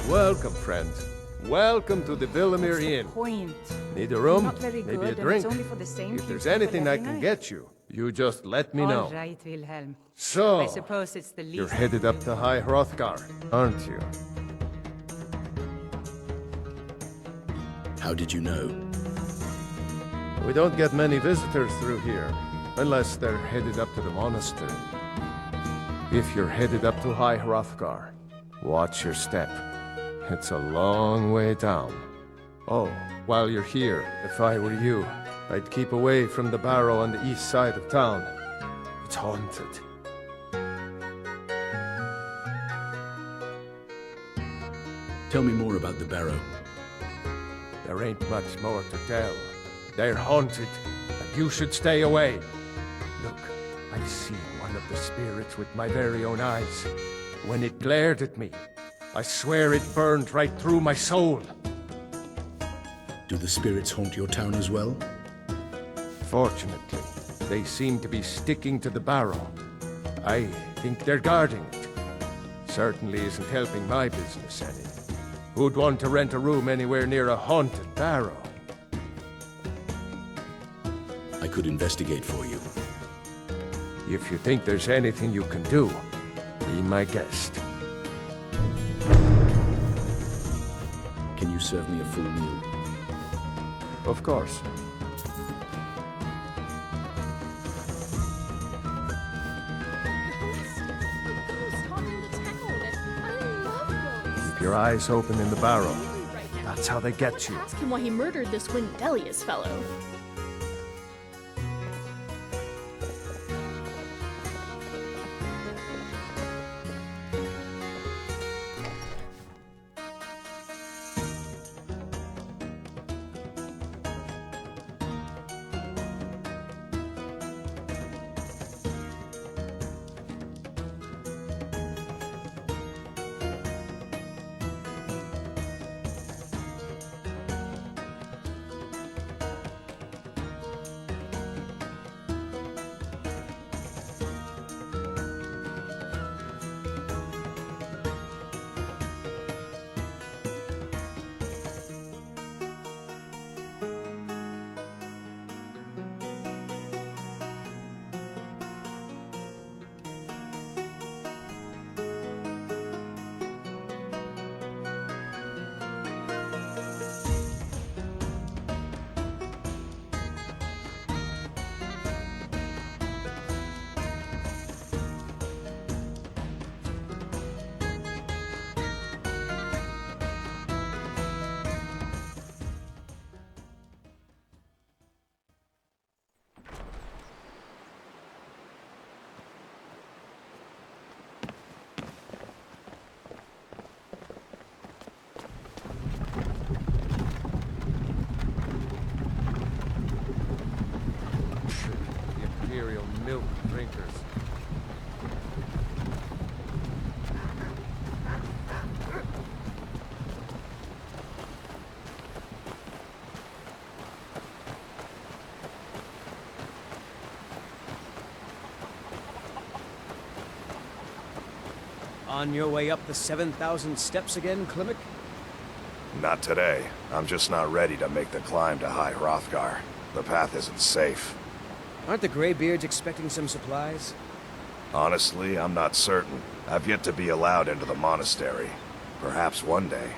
Welcome, friend. Welcome to the Villamere Inn. Point. Need a room? Not very Maybe a good, and drink? it's only for the same If there's people anything I every can night. get you, you just let me know. All right, Wilhelm. So, I suppose it's the least. you're headed up to High Hrothgar, aren't you? How did you know? We don't get many visitors through here, unless they're headed up to the monastery. If you're headed up to High Hrothgar, watch your step. It's a long way down. Oh, while you're here, if I were you, I'd keep away from the Barrow on the east side of town. It's haunted. Tell me more about the Barrow. There ain't much more to tell. They're haunted, and you should stay away. Look, I've seen one of the spirits with my very own eyes. When it glared at me, I swear it burned right through my soul. Do the spirits haunt your town as well? Fortunately, they seem to be sticking to the Barrow. I think they're guarding it. Certainly isn't helping my business any. Who'd want to rent a room anywhere near a haunted Barrow? I could investigate for you. If you think there's anything you can do, be my guest. Can you serve me a full meal? Of course. Keep your eyes open in the Barrow. That's how they get you. Ask him why he murdered this Wendelius fellow. Imperial milk drinkers. On your way up the 7,000 steps again, Klimek? Not today. I'm just not ready to make the climb to High Hrothgar. The path isn't safe. Aren't the Greybeards expecting some supplies? Honestly, I'm not certain. I've yet to be allowed into the monastery. Perhaps one day.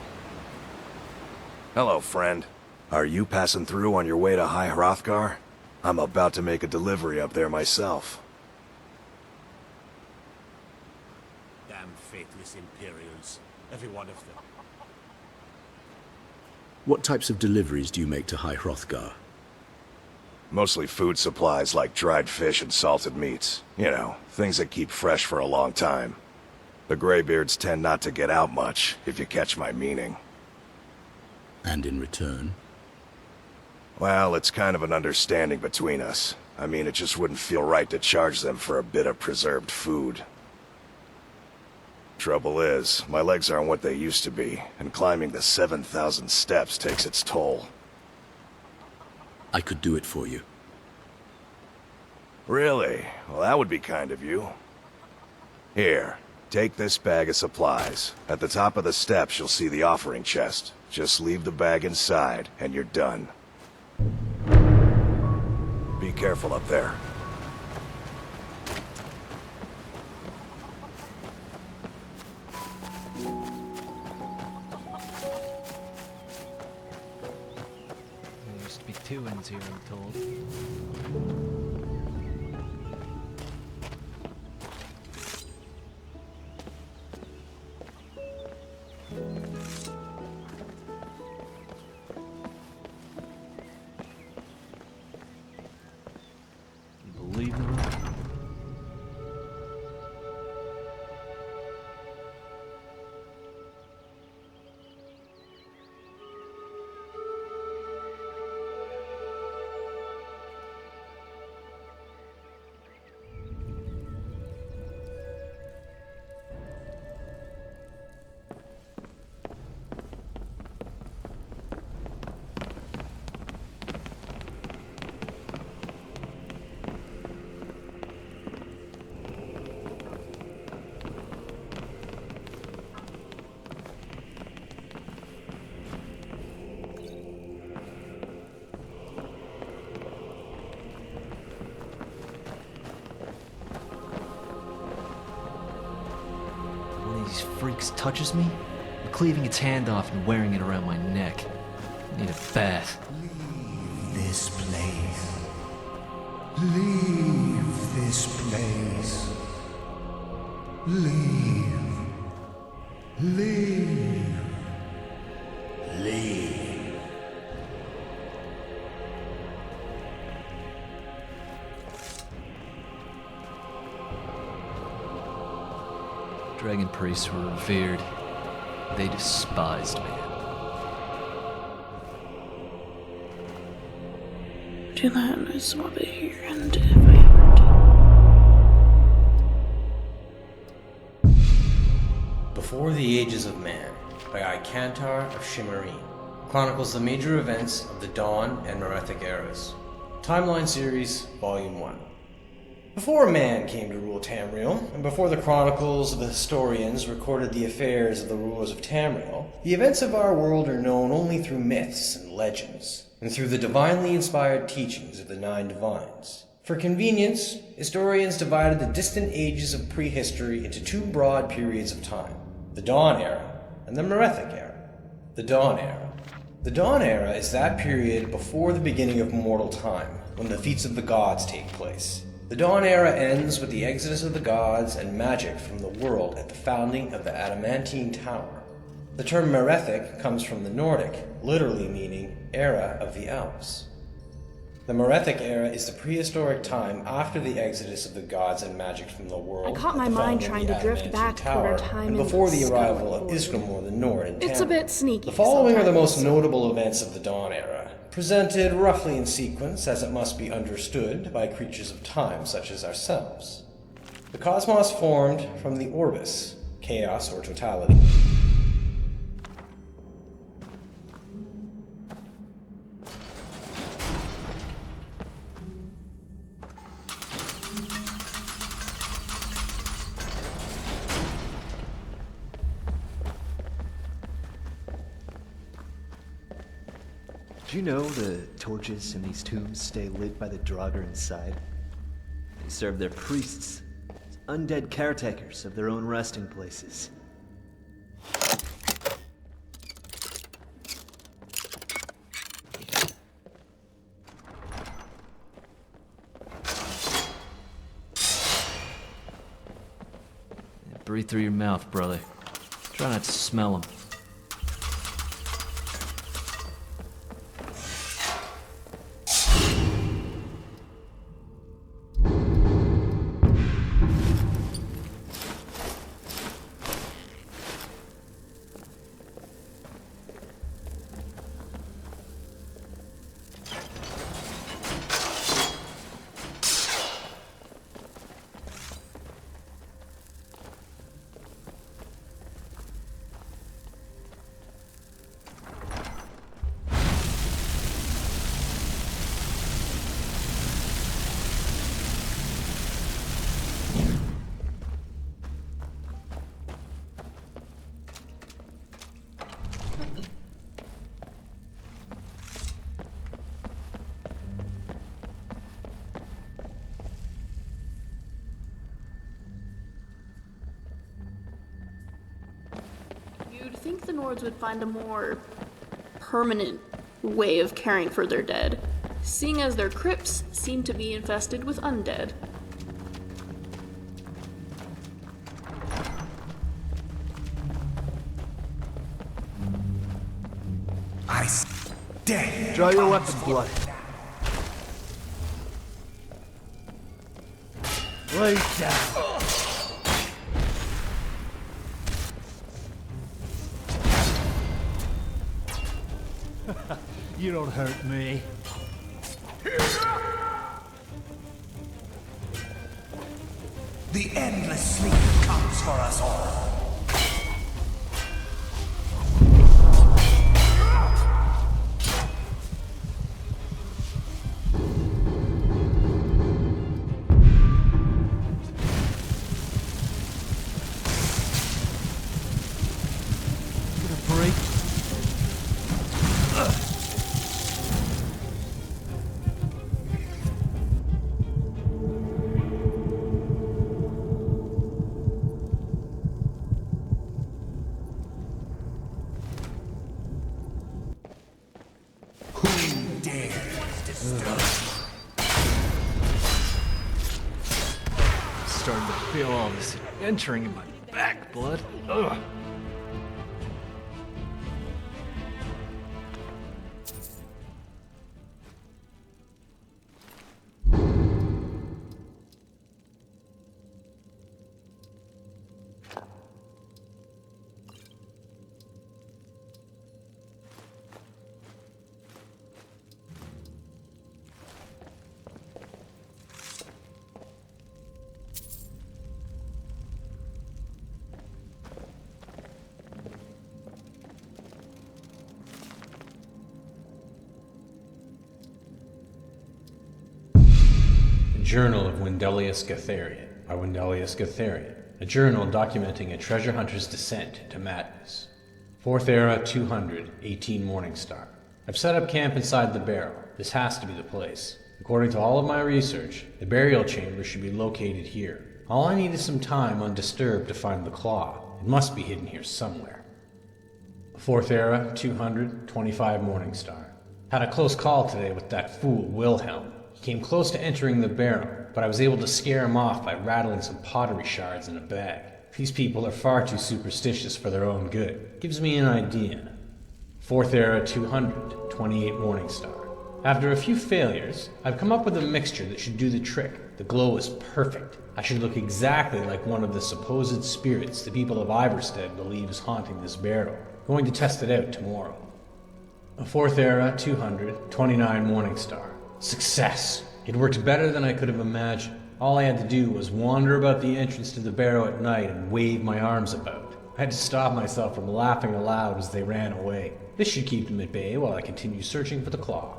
Hello, friend. Are you passing through on your way to High Hrothgar? I'm about to make a delivery up there myself. Damn faithless Imperials. Every one of them. What types of deliveries do you make to High Hrothgar? Mostly food supplies like dried fish and salted meats. You know, things that keep fresh for a long time. The Greybeards tend not to get out much, if you catch my meaning. And in return? Well, it's kind of an understanding between us. I mean, it just wouldn't feel right to charge them for a bit of preserved food. Trouble is, my legs aren't what they used to be, and climbing the 7,000 steps takes its toll. I could do it for you. Really? Well, that would be kind of you. Here, Take this bag of supplies. At the top of the steps, you'll see the offering chest. Just leave the bag inside, and you're done. Be careful up there. There used to be two ends here, I'm told. You believe them? These freaks touches me, I'm cleaving its hand off and wearing it around my neck. I need a bath. This place. Leave this place. Leave. Leave. Leave. Dragon priests were revered. They despised man. Do that and I swap it here, and if I ever do. Before the Ages of Man, by Ikantar of Shimmerine, chronicles the major events of the Dawn and Merethic eras. Timeline Series, Volume 1. Before man came to rule Tamriel, and before the chronicles of the historians recorded the affairs of the rulers of Tamriel, the events of our world are known only through myths and legends, and through the divinely inspired teachings of the 9 divines. For convenience, historians divided the distant ages of prehistory into 2 broad periods of time: the Dawn Era and the Merethic Era. The Dawn Era. The Dawn Era is that period before the beginning of mortal time, when the feats of the gods take place. The Dawn Era ends with the exodus of the gods and magic from the world at the founding of the Adamantine Tower. The term Merethic comes from the Nordic, literally meaning era of the elves. The Merethic Era is the prehistoric time after the exodus of the gods and magic from the world. I caught my mind trying to drift back toward our time and in before the the arrival of Sky Ysgramor the Nord in It's a Tamriel. bit sneaky The following are the sometimes. most notable events of the Dawn Era, presented roughly in sequence as it must be understood by creatures of time such as ourselves. The cosmos formed from the Orbis, chaos or totality. Do you know the torches in these tombs stay lit by the Draugr inside? They serve their priests as undead caretakers of their own resting places. Breathe through your mouth, brother. Try not to smell them. You'd think the Nords would find a more permanent way of caring for their dead, seeing as their crypts seem to be infested with undead. Death. Draw your weapon, blood. Lay down. You don't hurt me. The endless sleep comes for us all. Starting to feel all this entering in my back, blood. Ugh. Journal of Wendelius Gatherian by Wendelius Gatherian, a journal documenting a treasure hunter's descent into madness. 4th Era 200, 18 Morningstar. I've set up camp inside the Barrow. This has to be the place. According to all of my research, the burial chamber should be located here. All I need is some time undisturbed to find the claw. It must be hidden here somewhere. 4th Era 200, 25 Morningstar. Had a close call today with that fool Wilhelm. He came close to entering the Barrow, but I was able to scare him off by rattling some pottery shards in a bag. These people are far too superstitious for their own good. Gives me an idea. 4th Era 200, 28 Morningstar. After a few failures, I've come up with a mixture that should do the trick. The glow is perfect. I should look exactly like one of the supposed spirits the people of Ivarsted believe is haunting this Barrow. Going to test it out tomorrow. 4th Era 200, 29 Morningstar. Success! It worked better than I could have imagined. All I had to do was wander about the entrance to the Barrow at night and wave my arms about. I had to stop myself from laughing aloud as they ran away. This should keep them at bay while I continue searching for the claw.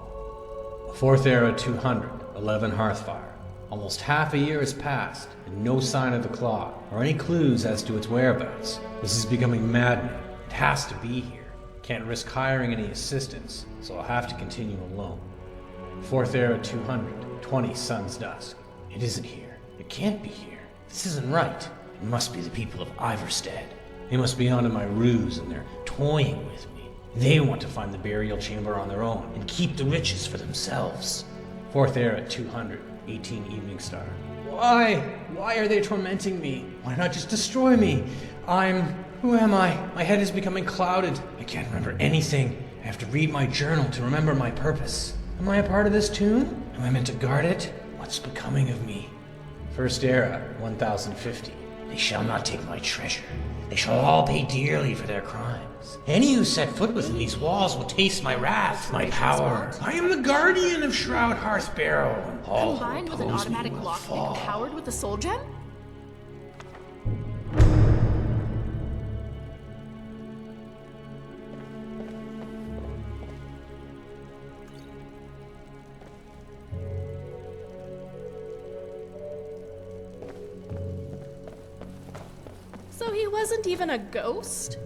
4th Era 200, 11 Hearthfire. Almost half a year has passed, and no sign of the claw, or any clues as to its whereabouts. This is becoming maddening. It has to be here. Can't risk hiring any assistance, so I'll have to continue alone. 4th Era 200, 20 Sun's Dusk. It isn't here. It can't be here. This isn't right. It must be the people of Ivarsted. They must be onto my ruse and they're toying with me. They want to find the burial chamber on their own and keep the riches for themselves. 4th Era 200, 18 Evening Star. Why? Why are they tormenting me? Why not just destroy me? Who am I? My head is becoming clouded. I can't remember anything. I have to read my journal to remember my purpose. Am I a part of this tomb? Am I meant to guard it? What's becoming of me? 1st Era, 1050. They shall not take my treasure. They shall all pay dearly for their crimes. Any who set foot within these walls will taste my wrath, my power. I am the guardian of Shroud, Hearth, Barrow. All Combined with an automatic lockpick powered with a soul gem? So he wasn't even a ghost?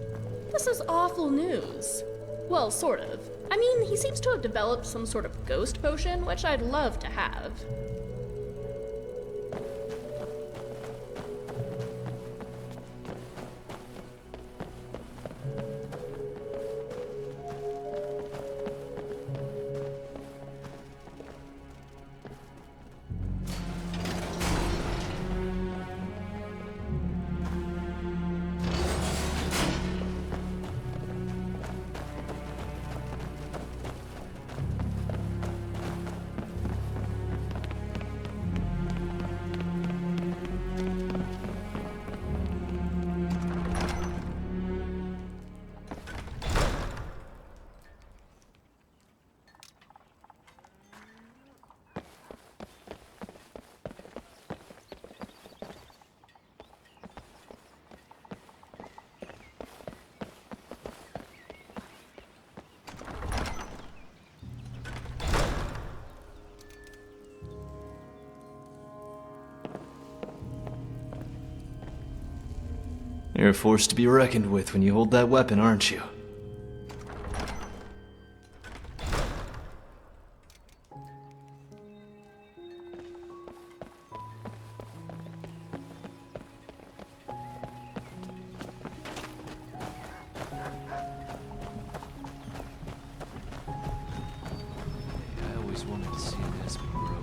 This is awful news. Well, sort of. I mean, he seems to have developed some sort of ghost potion, which I'd love to have. You're a force to be reckoned with when you hold that weapon, aren't you? I always wanted to see this Barrow.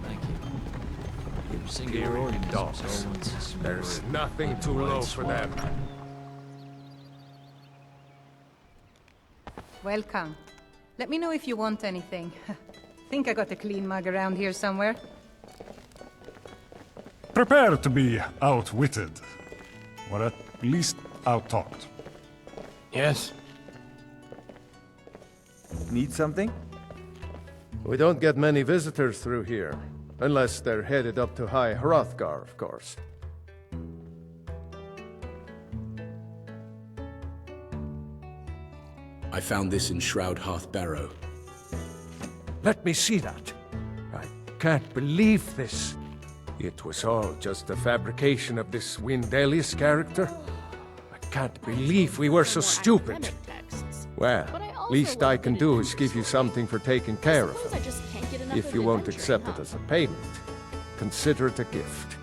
Thank you. Your singular organisms all once explored. There's nothing too low for them. Welcome. Let me know if you want anything. Think I got a clean mug around here somewhere. Prepare to be outwitted. Or at least out-talked. Yes? Need something? We don't get many visitors through here. Unless they're headed up to High Hrothgar, of course. I found this in Shroud Hearth Barrow. Let me see that. I can't believe this. It was all just a fabrication of this Windelius character. I can't believe we were so stupid. Well, least I can do is give you something for taking care of him. If you won't accept it as a payment, consider it a gift.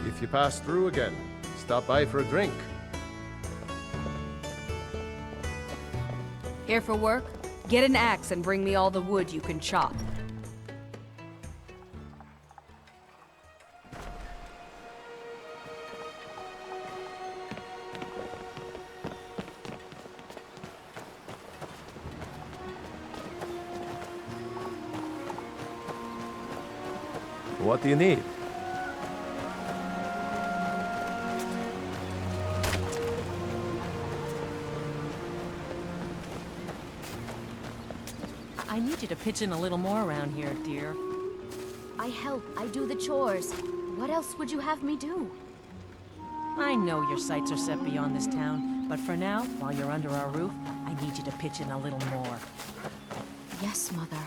If you pass through again, stop by for a drink. Here for work? Get an axe and bring me all the wood you can chop. What do you need? I need you to pitch in a little more around here, dear. I help. I do the chores. What else would you have me do? I know your sights are set beyond this town, but for now, while you're under our roof, I need you to pitch in a little more. Yes, Mother.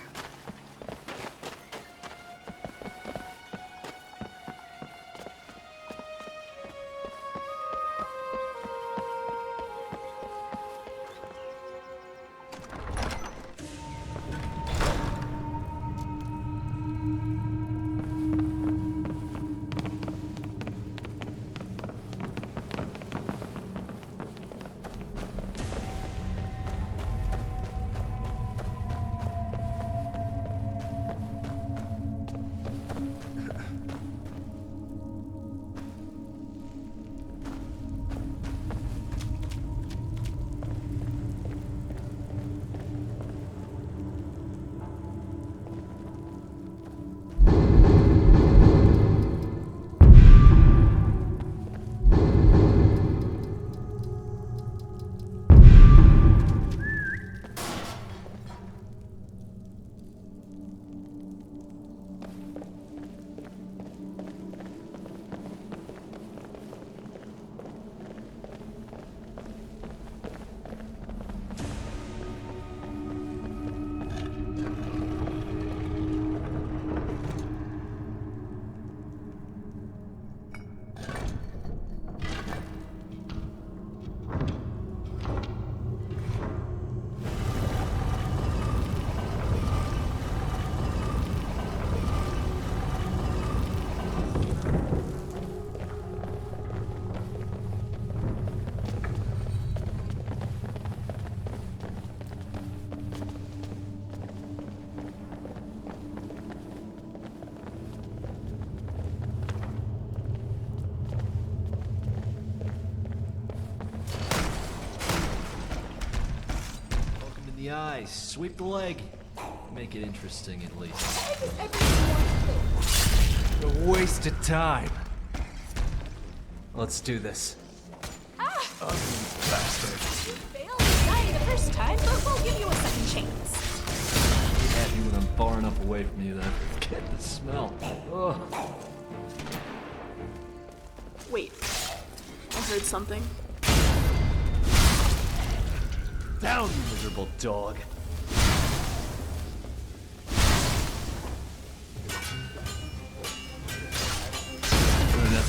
The eyes, sweep the leg. Make it interesting at least. A waste of time. Let's do this. Ugly bastard. You failed to die the first time, but we'll give you a second chance. Be happy when I'm far enough away from you that I get the smell. Ugh. Wait, I heard something. Down, you miserable dog.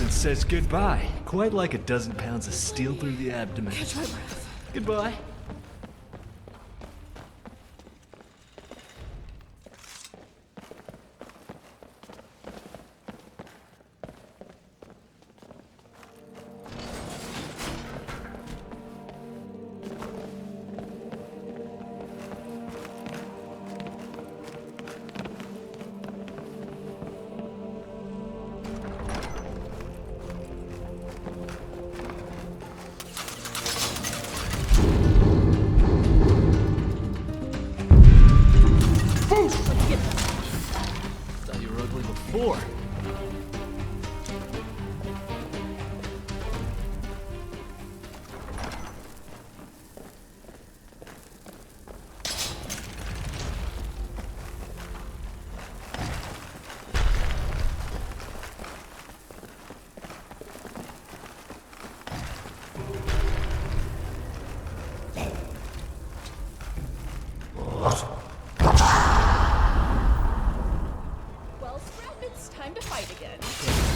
and says goodbye. Quite like a dozen pounds of steel through the abdomen. Catch my breath. Goodbye. Thought you were ugly before. Well, Scrap, it's time to fight again.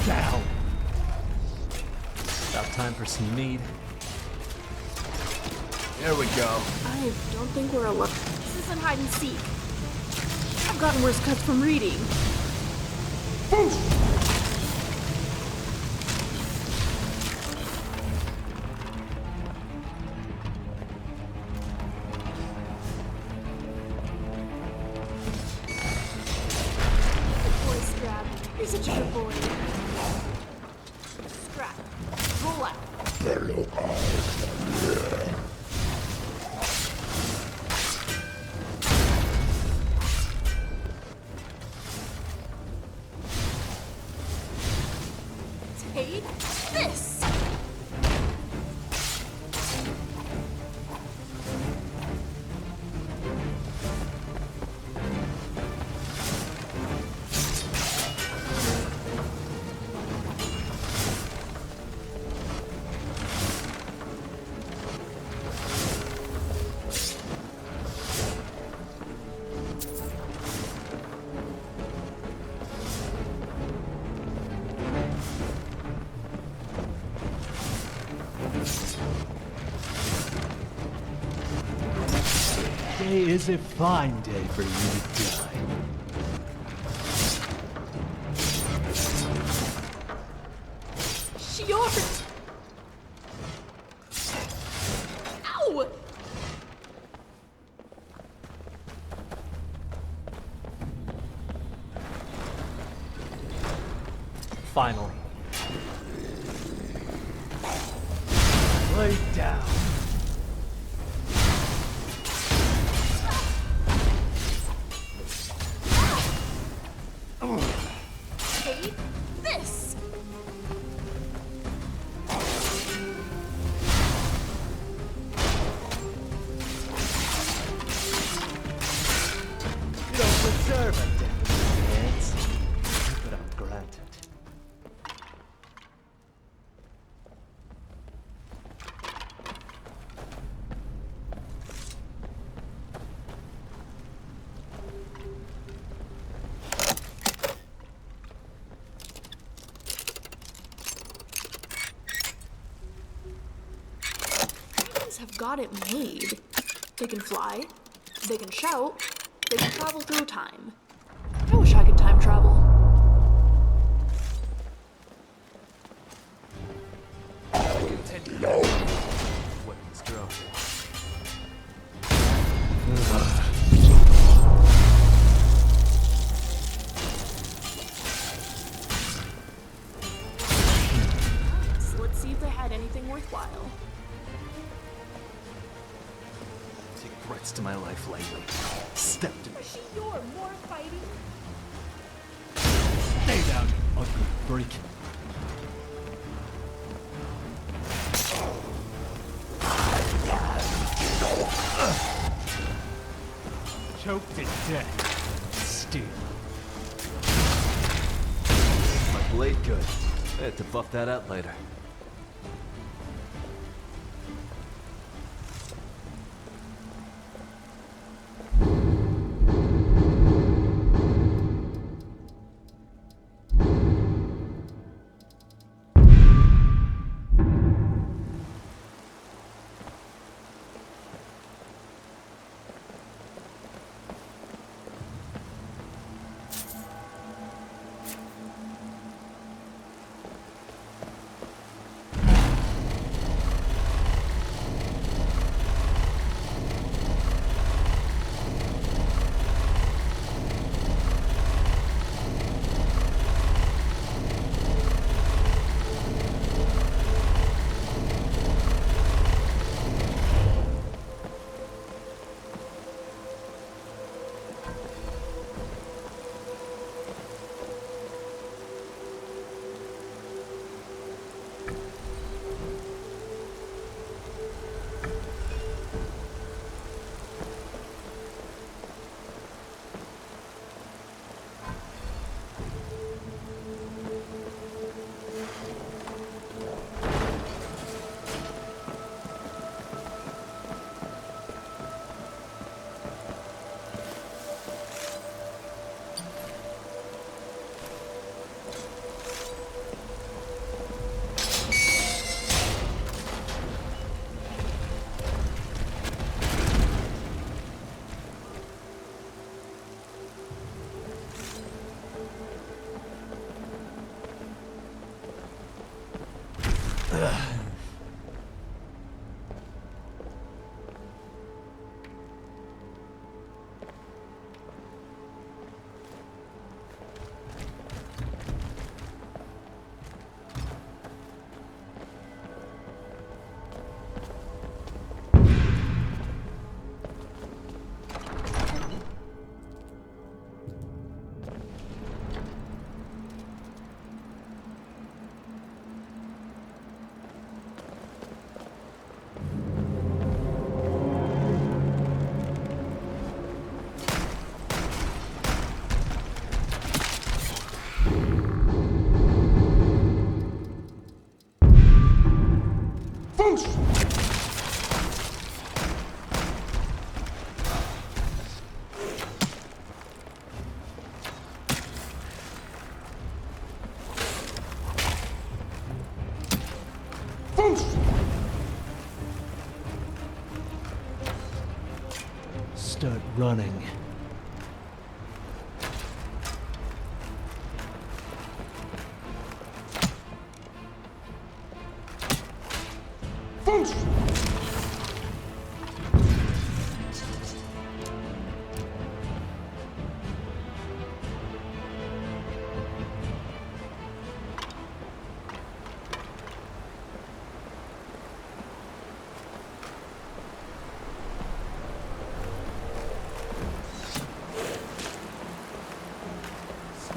Down. About time for some mead. There we go. I don't think we're alone. This isn't hide and seek. I've gotten worse cuts from reading. Good boy, Scrap. You're such a good boy. Scrap, roll out. Take this! Today is a fine day for you to die. Short! Ow! Finally. Lay down. Take this! You don't deserve a death, kids. But I'll grant it. Dragons have got it made. They can fly, they can shout, they can travel through time. I wish I could time travel. Weapons drop. So let's see if they had anything worthwhile. Take threats to my life lightly. Step to me. You're more fighting. Stay down, you ugly freak. Choked to death. Steel. My blade good. I had to buff that out later. Start running.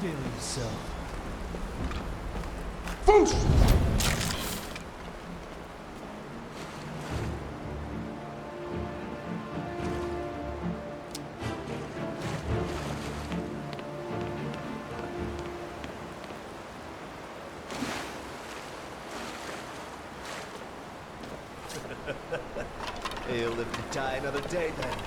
Still yourself. You'll live to die another day then.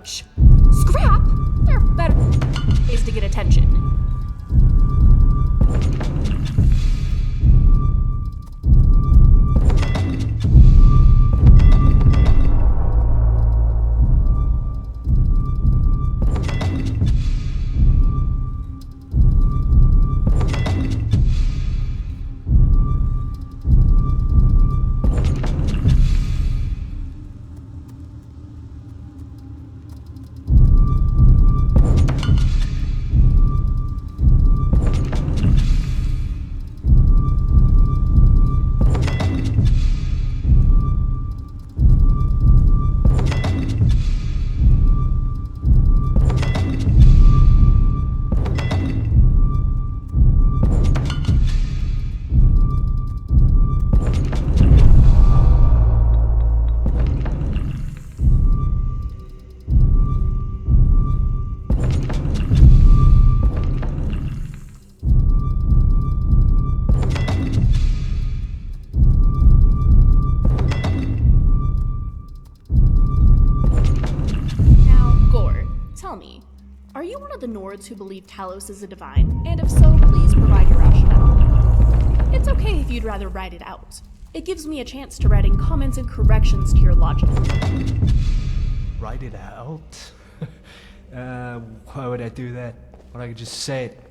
Ouch! Scrap? There are better ways to get attention. Tell me, are you one of the Nords who believe Talos is a divine? And if so, please provide your rationale. It's okay if you'd rather write it out. It gives me a chance to write in comments and corrections to your logic. Write it out? Why would I do that when I could just say it?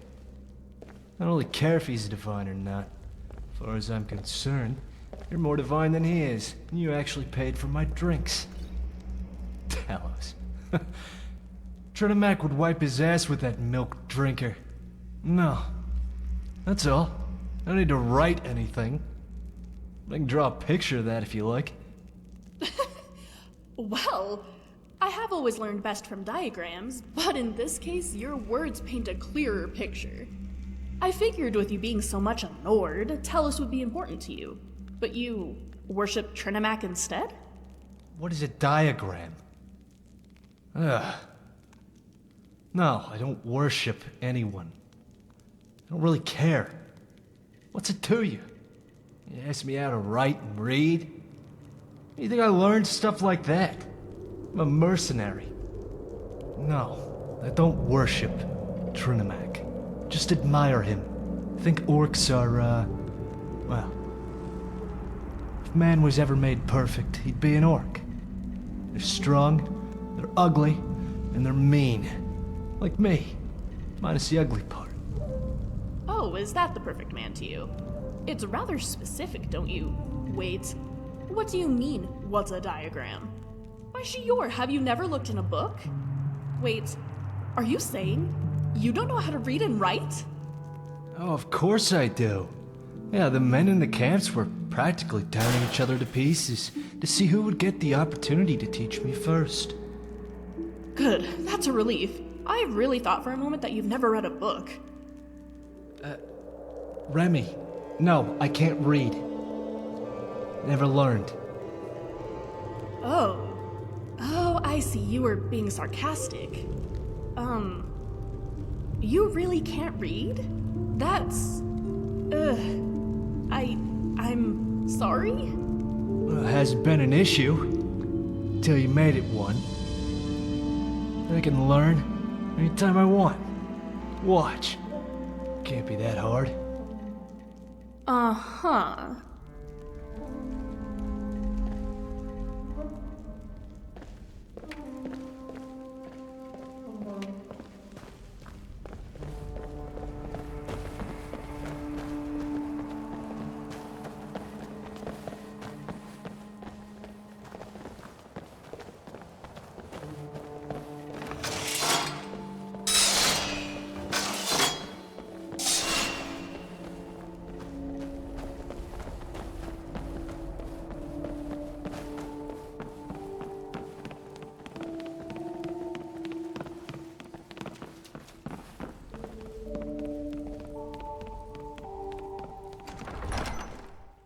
I don't really care if he's divine or not. As far as I'm concerned, you're more divine than he is. And you actually paid for my drinks. Talos. Trinamac would wipe his ass with that milk drinker. No. That's all. I don't need to write anything. I can draw a picture of that if you like. Well, I have always learned best from diagrams, but in this case, your words paint a clearer picture. I figured with you being so much a Nord, Talos would be important to you. But you worship Trinamac instead? What is a diagram? Ugh. No, I don't worship anyone. I don't really care. What's it to you? You ask me how to write and read? You think I learned stuff like that? I'm a mercenary. No, I don't worship Trinamac. Just admire him. I think orcs are, well... If man was ever made perfect, he'd be an orc. They're strong, they're ugly, and they're mean. Like me. Minus the ugly part. Oh, is that the perfect man to you? It's rather specific, don't you? Wait. What do you mean, what's a diagram? Why, Shior, have you never looked in a book? Wait, are you saying you don't know how to read and write? Oh, of course I do. Yeah, the men in the camps were practically tearing each other to pieces to see who would get the opportunity to teach me first. Good, that's a relief. I really thought for a moment that you've never read a book. Remy, no, I can't read. Never learned. Oh, I see, you were being sarcastic. You really can't read? That's... I'm sorry? Well, it hasn't been an issue. Till you made it one. I can learn anytime I want. Watch. Can't be that hard. Uh-huh.